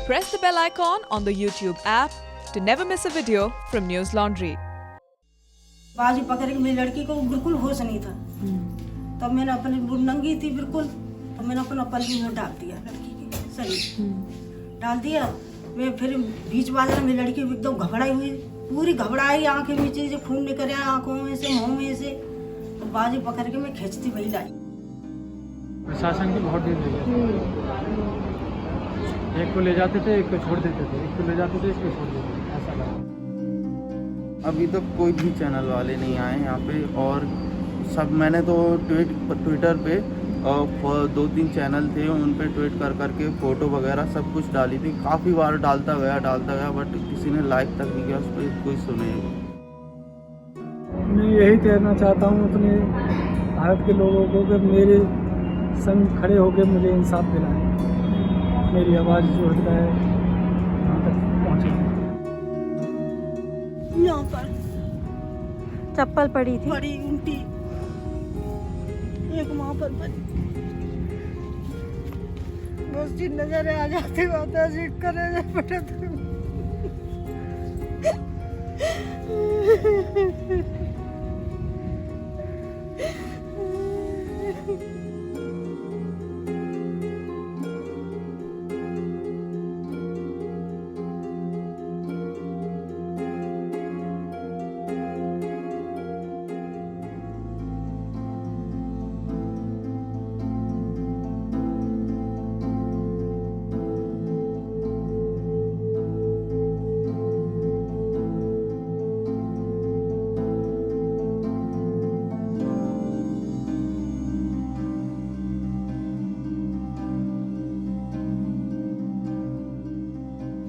Press the bell icon on the YouTube app to never miss a video from News Laundry. बाजी पकड़ के मेरी लड़की को बिल्कुल होश नहीं था। तब मैंने अपनी नंगी थी बिल्कुल, तो मैंने अपना पल्ली में डाल दिया लड़की के शरीर डाल दिया। मैं फिर बीच बाजार में लड़की एकदम घबराई हुई, पूरी घबराई, आंखें में से खून निकल आया, आंखों में से, मुंह में से। तो बाजी पकड़ के मैं खींचती वही लाई। प्रशासन की बहुत देर लगी। एक को ले जाते थे, एक को छोड़ देते थे, एक को ले जाते थे, एक को छोड़ देते थे, ऐसा लगा। अभी तक कोई भी चैनल वाले नहीं आए यहाँ पे, और सब मैंने तो ट्विटर पे 2-3 चैनल थे, उन पे ट्वीट कर करके फ़ोटो वगैरह सब कुछ डाली थी। काफ़ी बार डालता गया बट किसी ने लाइक तक नहीं किया, उस पर कोई सुने। मैं यही कहना चाहता हूँ अपने भारत के लोगों को कि मेरे संग खड़े होकर मुझे इंसाफ दिलाएं, मेरी आवाज़ जो होता है वहाँ तक पहुँचे। यहाँ पर चप्पल पड़ी थी, बड़ी उल्टी एक वहाँ पर पड़ी। बस जी नजर आ जाती बात है, करे पड़े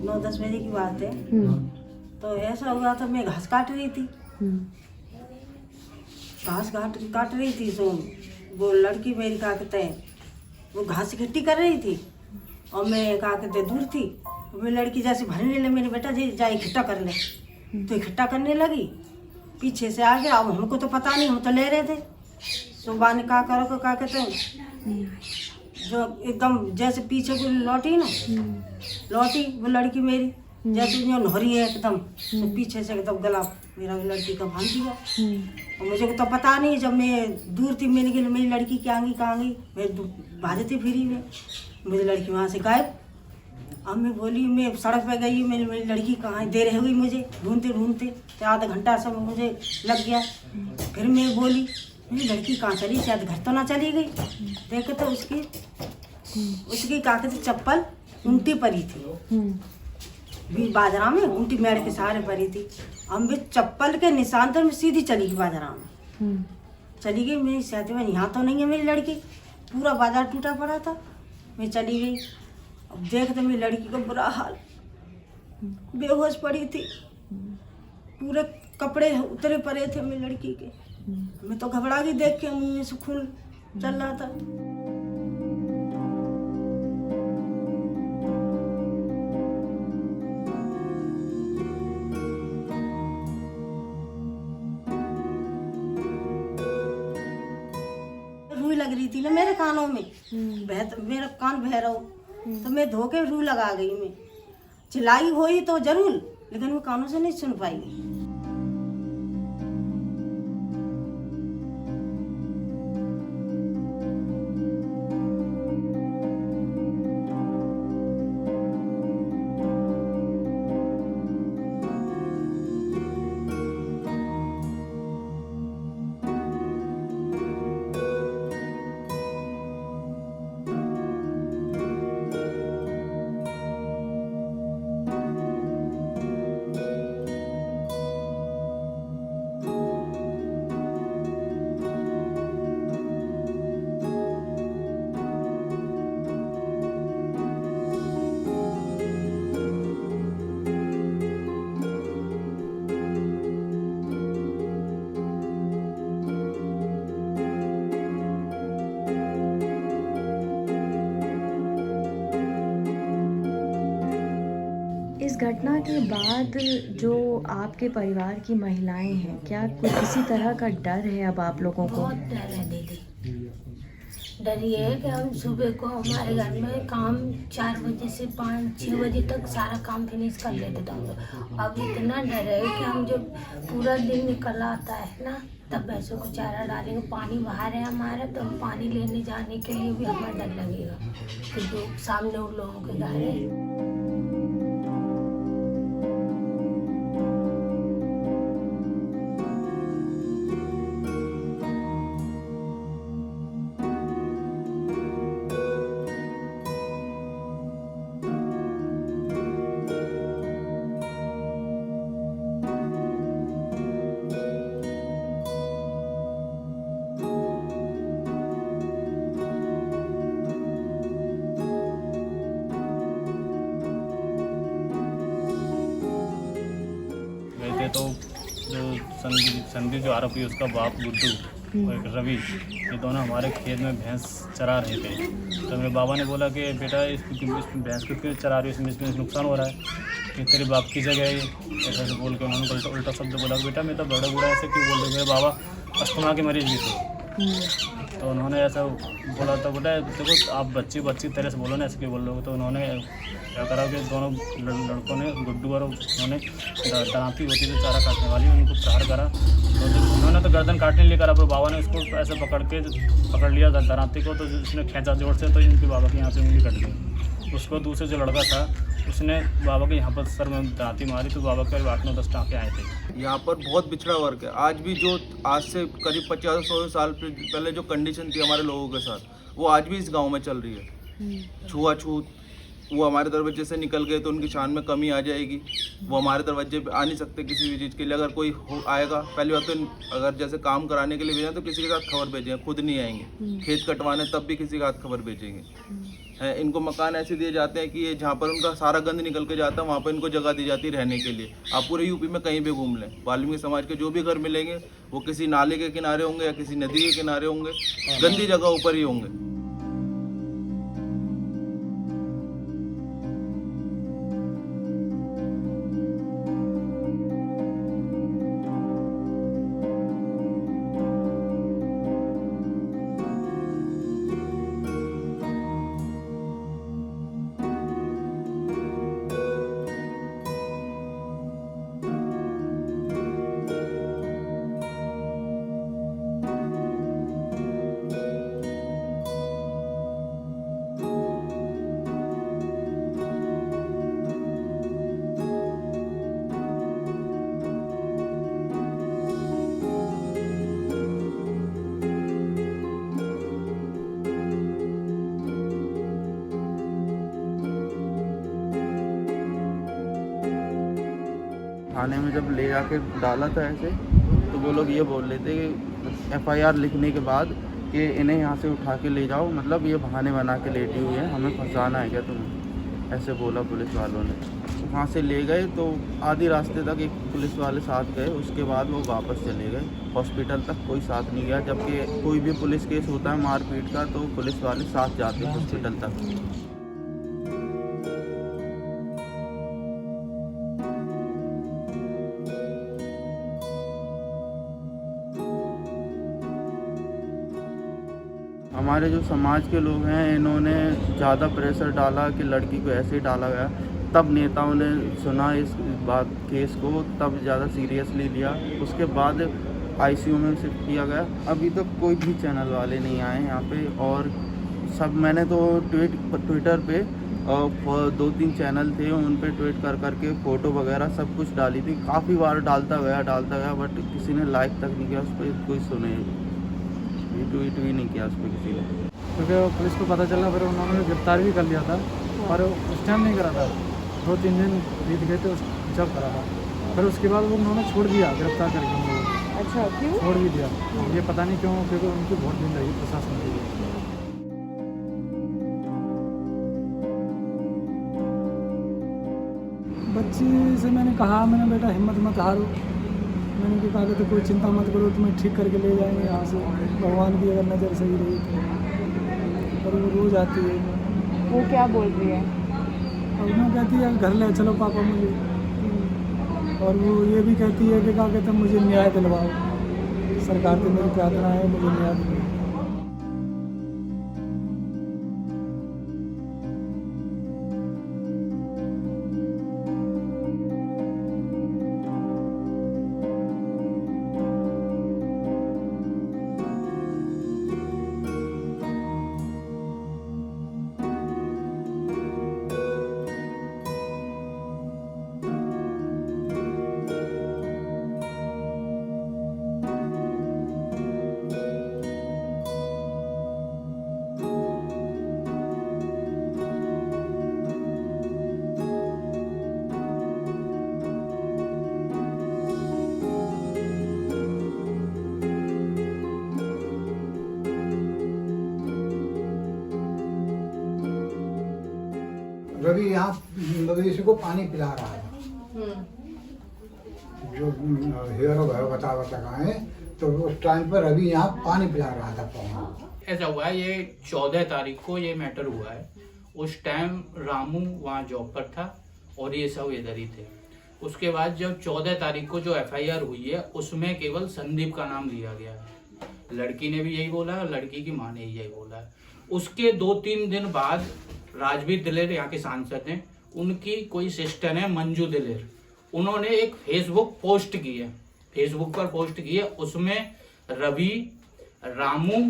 तो 10 बजे की बात है। तो ऐसा हुआ था, मैं घास काट रही थी, घास काट रही थी। तो वो लड़की मेरी क्या कहते हैं, वो घास इकट्ठी कर रही थी और मैं क्या कहते दूर थी। वो लड़की जैसे भरने लगी, मेरे बेटा जी जा इकट्ठा कर ले, तो इकट्ठा करने लगी, पीछे से आ गया। अब हमको तो पता नहीं, हम तो ले रहे थे। सुबह ने क्या करो को क्या कहते हैं, जो एकदम जैसे पीछे को लौटी ना, लौटी वो लड़की मेरी जैसे जो नहरी है एकदम, तो पीछे से एकदम गला मेरा लड़की का भाग दिया। और मुझे तो पता नहीं, जब मैं दूर थी, मैंने कहा मेरी लड़की क्या कहाँ गई, मैं भाजती फिरी में, मेरी लड़की वहाँ से गायब। अब मैं बोली, मैं सड़क पे गई, मेरी लड़की कहाँ है, देर हुई मुझे ढूंढते तो आधा घंटा सब मुझे लग गया। फिर मैं बोली, मेरी लड़की कहाँ चली, शायद घर तो ना चली गई। देखे तो उसकी क्या कहते चप्पल उल्टी पड़ी थी, भी बाजरा में उल्टी मेड़ के सहारे पड़ी थी। हम भी चप्पल के निशान तो मैं सीधी चली गई बाजरा में, चली गई। मेरी साथी में यहाँ तो नहीं है मेरी लड़की, पूरा बाजार टूटा पड़ा था, मैं चली गई। अब देखते मेरी लड़की का बुरा हाल, बेहोश पड़ी थी, पूरे कपड़े उतरे पड़े थे मेरी लड़की के। मैं तो घबरा गई देख के, मुंह में से खून चल रहा था। रूई लग रही थी ना मेरे कानों में, मेरा कान बह रहा हो, तो मैं धोके रू लगा गई। मैं चिल्लाई हुई तो जरूर, लेकिन वो कानों से नहीं सुन पाई। इस घटना के बाद जो आपके परिवार की महिलाएं हैं, क्या कोई किसी तरह का डर है अब आप लोगों को? बहुत डर है दीदी, डर ये है कि हम सुबह को हमारे घर में काम 4 बजे से 5-6 बजे तक सारा काम फिनिश कर लेते थे हम लोग। अब इतना डर है कि हम जब पूरा दिन निकल आता है ना, तब भैंसों को चारा डालेंगे, पानी बाहर है हमारा, तो हम पानी लेने जाने के लिए भी हमें डर लगेगा कि जो सामने उन लोगों के घर है। तो जो संदीप जो आरोपी है उसका बाप गुड्डू और एक रवि, ये दोनों हमारे खेत में भैंस चरा रहे थे। तो मेरे बाबा ने बोला कि बेटा इस भैंस को क्यों चरा रही है, इसमें नुकसान हो रहा है कि तेरे बाप की जगह है, ऐसा बोल के उन्होंने उल्टा शब्द बोला। बेटा मैं तो बड़ा बुरा ऐसे क्यों बोल रहे, मेरे बाबा अस्थमा के मरीज भी थे। तो उन्होंने ऐसा बोला था, बेटा देखो आप बच्ची तरह से बोलो ना, ऐसे क्यों बोल रहे हो। तो उन्होंने क्या करा कि दोनों लड़कों ने, गुड्डू और उन्होंने दरांती होती थी चारा काटने वाली, उनको प्रहार करा। तो उन्होंने तो गर्दन काटने लिए करा, पर बाबा ने उसको ऐसे पकड़ लिया दरांती को, तो उसने खींचा जोर से, तो इनके बाबा के यहाँ से उंगली कट गई। उसको दूसरे जो लड़का था उसने बाबा के यहाँ पर सर में दरांती मारी, तो बाबा के 8-9-10 टाँके आए थे। यहाँ पर बहुत पिछड़ा वर्ग है। आज भी जो आज से करीब 50-100 साल पहले जो कंडीशन थी हमारे लोगों के साथ, वो आज भी इस गांव में चल रही है। छुआछूत, वो हमारे दरवाजे से निकल गए तो उनकी शान में कमी आ जाएगी। वो हमारे दरवाजे पे आ नहीं सकते किसी भी चीज़ के लिए। अगर कोई आएगा, पहली बात तो अगर जैसे काम कराने के लिए भेजें तो किसी के साथ खबर भेजें, खुद नहीं आएंगे। खेत कटवाने तब भी किसी के साथ खबर भेजेंगे। इनको मकान ऐसे दिए जाते हैं कि ये जहाँ पर उनका सारा गंद निकल के जाता है वहाँ पर इनको जगह दी जाती है रहने के लिए। आप पूरे यूपी में कहीं भी घूम लें, वाल्मीकि समाज के जो भी घर मिलेंगे वो किसी नाले के किनारे होंगे या किसी नदी के किनारे होंगे, गंदी जगह ऊपर ही होंगे। थाने में जब ले जाके डाला था ऐसे, तो वो लोग ये बोल रहे थे कि FIR लिखने के बाद कि इन्हें यहाँ से उठा के ले जाओ, मतलब ये बहाने बना के लेटी हुई है, हमें फंसाना है क्या तुम्हें, ऐसे बोला पुलिस वालों ने। वहाँ से ले गए तो आधी रास्ते तक एक पुलिस वाले साथ गए, उसके बाद वो वापस चले गए। हॉस्पिटल तक कोई साथ नहीं गया, जबकि कोई भी पुलिस केस होता है मारपीट का तो पुलिस वाले साथ जाते हैं हॉस्पिटल तक। हमारे जो समाज के लोग हैं इन्होंने ज़्यादा प्रेशर डाला कि लड़की को ऐसे ही डाला गया, तब नेताओं ने सुना इस बात केस को, तब ज़्यादा सीरियसली लिया। उसके बाद ICU में शिफ्ट किया गया। अभी तक कोई भी चैनल वाले नहीं आए यहाँ पे, और सब मैंने तो ट्विटर पे 2-3 चैनल थे उन पे ट्वीट कर के फ़ोटो वगैरह सब कुछ डाली थी। काफ़ी बार डालता गया बट किसी ने लाइक तक नहीं किया, उस पर कोई सुने ट्वीट भी नहीं किया उस पर किसी ने, क्योंकि पुलिस को पता चला, फिर उन्होंने गिरफ्तार भी कर लिया था, पर उस टाइम नहीं करा था। 2-3 दिन बीत गए थे जब करा था, फिर उसके बाद वो उन्होंने छोड़ दिया गिरफ्तार करके उन लोगों को। अच्छा, क्यों छोड़ भी दिया, ये पता नहीं क्यों, क्योंकि उनकी बहुत दिन लगी प्रशासन के लिए। बच्ची से मैंने कहा, मैंने बेटा हिम्मत मत हारो, मैंने भी कहा तो कोई चिंता मत करो, तुम्हें ठीक करके ले जाएंगे यहाँ से, भगवान की अगर नज़र सही रही तो। और वो रोज़ आती है। वो क्या बोल रही है? और वो कहती है घर ले चलो पापा मुझे, और वो ये भी कहती है कि क्या कहते हैं मुझे न्याय दिलवाओ, सरकार से मेरी प्रार्थना है मुझे न्याय दिलवाओ। रवि यहाँ मवेशी को पानी पिला रहा था। जो हेयर बता कहाँ है, तो उस टाइम पर रवि यहाँ पानी पिला रहा था पानी। ऐसा हुआ है, ये 14 तारीख को ये मैटर हुआ है। उस टाइम रामू वहाँ जॉब पर था और ये सब इधर ही थे। उसके बाद जब 14 तारीख को जो एफआईआर हुई है उसमें केवल संदीप का नाम लिया गया है। लड़की ने भी यही बोला है, लड़की की माँ ने यही बोला है। उसके 2-3 दिन बाद राजवीर दिलेर यहाँ के सांसद हैं, उनकी कोई सिस्टर है मंजू दिलेर, उन्होंने एक फेसबुक पोस्ट की है, फेसबुक पर पोस्ट की है। उसमें रवि, रामू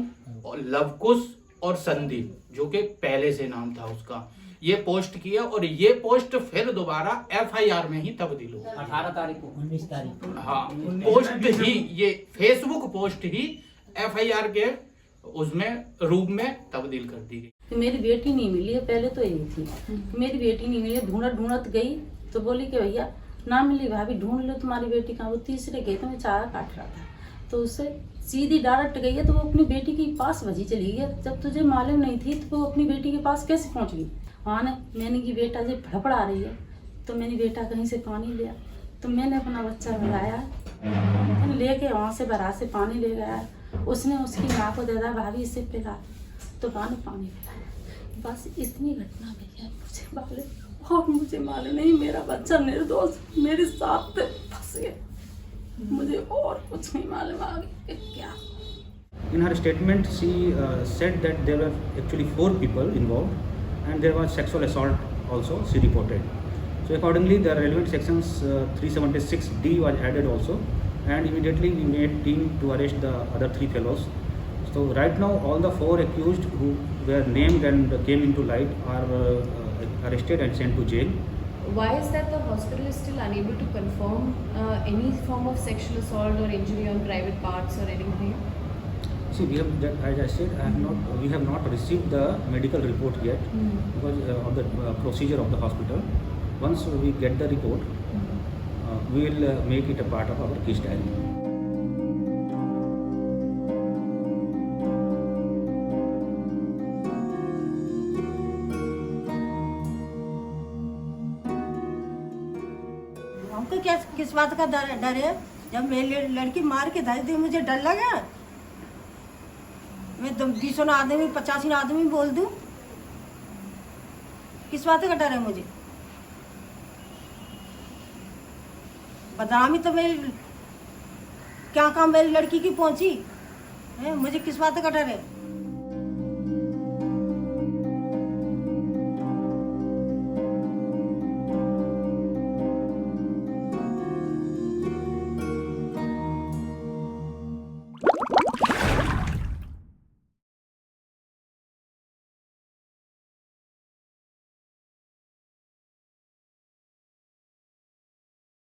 और लवकुश और संदीप, जो कि पहले से नाम था उसका, ये पोस्ट किया और ये पोस्ट फिर दोबारा एफआईआर में ही तब्दील हो 18 तारीख को 19 तारीख को। हाँ, पोस्ट ही, ये फेसबुक पोस्ट ही एफआईआर के उसमें रूप में तब्दील कर दी गई। मेरी बेटी नहीं मिली है, पहले तो यही थी मेरी बेटी नहीं मिली। ढूंढत गई तो बोली कि भैया ना मिली, भाभी ढूंढ लो तुम्हारी बेटी कहाँ। वो तीसरे खेत में चारा काट रहा था तो उससे सीधी डायरेक्ट गई है, तो वो अपनी बेटी के पास भजी चली गई। जब तुझे मालूम नहीं थी तो वो अपनी बेटी के पास कैसे पहुंच गई। वहाँ ने मैंने की बेटा जब भड़पड़ा रही है तो मैंने बेटा कहीं से पानी लिया, तो मैंने अपना बच्चा भराया, लेके वहाँ से बरा से पानी ले गया। उसने उसकी माँ को दे दिया, भाभी इसे पिला, तो पानी पिलाया। बस इतनी घटना भैया मुझे मालूम, और मुझे मालूम नहीं मेरा बच्चा निर्दोष मेरे साथ फंस गया, मुझे और कुछ नहीं मालूम आगे क्या। In her statement, she said that there were actually 4 people involved, and there was sexual assault also. She reported. So accordingly, the relevant sections 376D was added also, and immediately we made team to arrest the other 3 fellows. So right now, all the 4 accused who were named and came into light are arrested and sent to jail. Why is that the hospital is still unable to confirm any form of sexual assault or injury on private parts or anything? See, we have, as I said, we have not received the medical report yet because of the procedure of the hospital. Once we get the report, we will make it a part of our case diary. हमको क्या किस बात का डर है? जब मेरी लड़की मार के धर दी मुझे डर लगा। मैं 20 आदमी 85 आदमी बोल दूं, किस बात का डर है मुझे? बदनामी तो मेरी क्या काम मेरी लड़की की पहुंची है, मुझे किस बात का डर है?